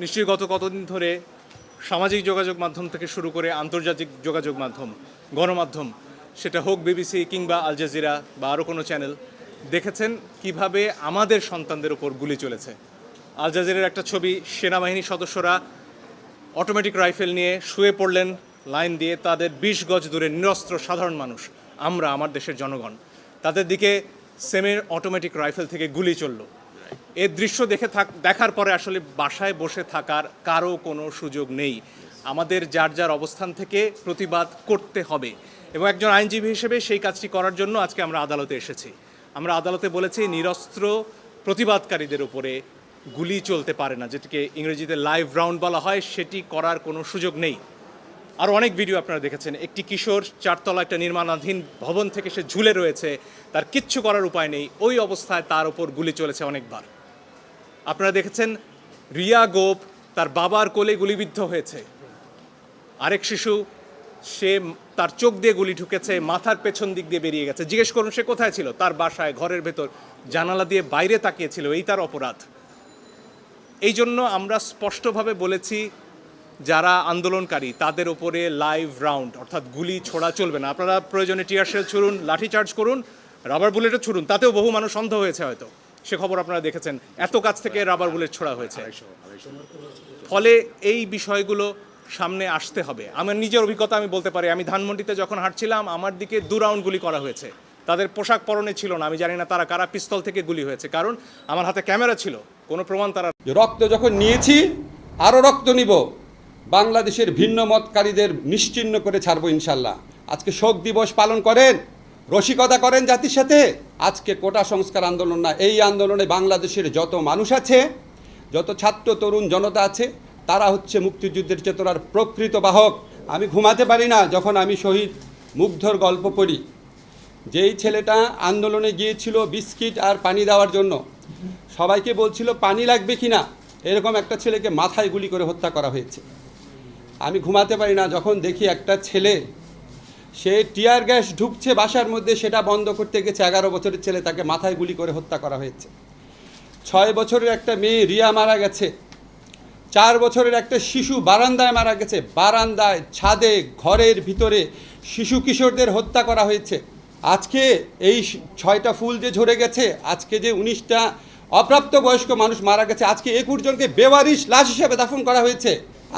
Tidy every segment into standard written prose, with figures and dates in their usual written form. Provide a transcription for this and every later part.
নিশ্চয়ই গত কতদিন ধরে সামাজিক যোগাযোগ মাধ্যম থেকে শুরু করে আন্তর্জাতিক যোগাযোগ মাধ্যম, গণমাধ্যম, সেটা হোক বিবিসি কিংবা আল জাজিরা বা আরও কোনো চ্যানেল, দেখেছেন কিভাবে আমাদের সন্তানদের ওপর গুলি চলেছে। আল জাজিরার একটা ছবি, সেনাবাহিনীর সদস্যরা অটোমেটিক রাইফেল নিয়ে শুয়ে পড়লেন লাইন দিয়ে, তাদের 20 গজ দূরে নিরস্ত্র সাধারণ মানুষ, আমরা, আমার দেশের জনগণ, তাদের দিকে সেমের অটোমেটিক রাইফেল থেকে গুলি চলল। এর দৃশ্য দেখার পরে আসলে বাসায় বসে থাকার কারো কোনো সুযোগ নেই। আমাদের যার যার অবস্থান থেকে প্রতিবাদ করতে হবে এবং একজন আইনজীবী হিসেবে সেই কাজটি করার জন্য আজকে আমরা আদালতে এসেছি। আমরা আদালতে বলেছি নিরস্ত্র প্রতিবাদকারীদের উপরে গুলি চলতে পারে না, যেটিকে ইংরেজিতে লাইভ রাউন্ড বলা হয়, সেটি করার কোনো সুযোগ নেই। আর অনেক ভিডিও আপনারা দেখেছেন, একটি কিশোর 4 তলা একটা নির্মাণাধীন ভবন থেকে সে ঝুলে রয়েছে, তার কিচ্ছু করার উপায় নেই, ওই অবস্থায় তার ওপর গুলি চলেছে অনেকবার। আপনারা দেখেছেন রিয়া গোপ তার বাবার কোলে গুলিবিদ্ধ হয়েছে, আরেক শিশু সে তার চোখ দিয়ে গুলি ঢুকেছে, মাথার পেছন দিক দিয়ে বেরিয়ে গেছে। জিজ্ঞেস করুন সে কোথায় ছিল? তার বাসায়, ঘরের ভেতর, জানালা দিয়ে বাইরে তাকিয়েছিল, এই তার অপরাধ। এই জন্য আমরা স্পষ্টভাবে বলেছি যারা আন্দোলনকারী তাদের ওপরে লাইভ রাউন্ড অর্থাৎ গুলি ছোড়া চলবে না। আপনারা প্রয়োজনে টিয়ার শেল ছুড়ুন, লাঠিচার্জ করুন, রাবার বুলেটও ছুড়ুন, তাতেও বহু মানুষ অন্ধ হয়েছে হয়তো, সে খবর আপনারা দেখেছেন, এত কাছ থেকে রাবার বুলেট ছোড়া হয়েছে। ফলে এই বিষয়গুলো সামনে আসতে হবে। আমার নিজের অভিজ্ঞতা আমি বলতে পারি, আমি ধানমন্ডিতে যখন হাঁটছিলাম আমার দিকে 2 রাউন্ড গুলি করা হয়েছে। তাদের পোশাক পরনে ছিল না, আমি জানি না তারা কারা, পিস্তল থেকে গুলি হয়েছে, কারণ আমার হাতে ক্যামেরা ছিল, কোনো প্রমাণ তারা। রক্ত যখন নিয়েছি আরও রক্ত নিব, বাংলাদেশের ভিন্ন মতকারীদের নিশ্চিহ্ন করে ছাড়বো ইনশাল্লাহ। আজকে শোক দিবস পালন করেন, রসিকতা করেন জাতির সাথে। আজকে কোটা সংস্কার আন্দোলন না, এই আন্দোলনে বাংলাদেশের যত মানুষ আছে, যত ছাত্র তরুণ জনতা আছে, তারা হচ্ছে মুক্তিযুদ্ধের চেতনার প্রকৃত বাহক। আমি ঘুমাতে পারি না যখন আমি শহীদ মুগ্ধর গল্প পড়ি। যেই ছেলেটা আন্দোলনে গিয়েছিল বিস্কিট আর পানি দেওয়ার জন্য, সবাইকে বলছিল পানি লাগবে কিনা, এরকম একটা ছেলেকে মাথায় গুলি করে হত্যা করা হয়েছে। আমি ঘুমাতে পারি না যখন দেখি একটা ছেলে, সে টিয়ার গ্যাস ঢুকছে বাসার মধ্যে, সেটা বন্ধ করতে গেছে, 11 বছরের ছেলে, তাকে মাথায় গুলি করে হত্যা করা হয়েছে। 6 বছরের একটা মেয়ে রিয়া মারা গেছে। 4 বছরের একটা শিশু বারান্দায় মারা গেছে, বারান্দায়, ছাদে, ঘরের ভিতরে শিশু কিশোরদের হত্যা করা হয়েছে। আজকে এই 6টা ফুল যে ঝরে গেছে, আজকে যে 19টা অপ্রাপ্ত বয়স্ক মানুষ মারা গেছে, আজকে 21 জনকে বেওয়ারিশ লাশ হিসেবে দাফন করা হয়েছে।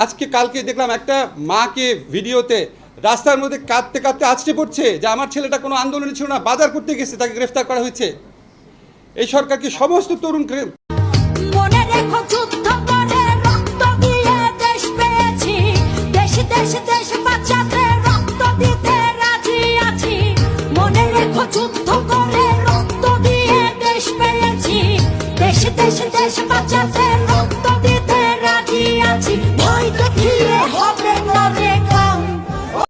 আজকে কালকে দেখলাম একটা মাকে ভিডিওতে রাস্তার মধ্যে কাঁদতে কাঁদতে আছড়ে পড়ছে যে আমার ছেলেটা কোনো আন্দোলনে ছিল না, বাজার করতে গেছে, তাকে গ্রেফতার করা হয়েছে। এই সরকারকে সমস্ত তরুণ মনে রেখো যুদ্ধ করে রক্ত দিয়ে দেশ পেয়েছি, দেশ দেশ দেশ বাঁচাতে রক্ত দিতে রাজি আছি। মনে রেখো যুদ্ধ করে রক্ত দিয়ে দেশ পেয়েছি, দেশ দেশ দেশ বাঁচাতে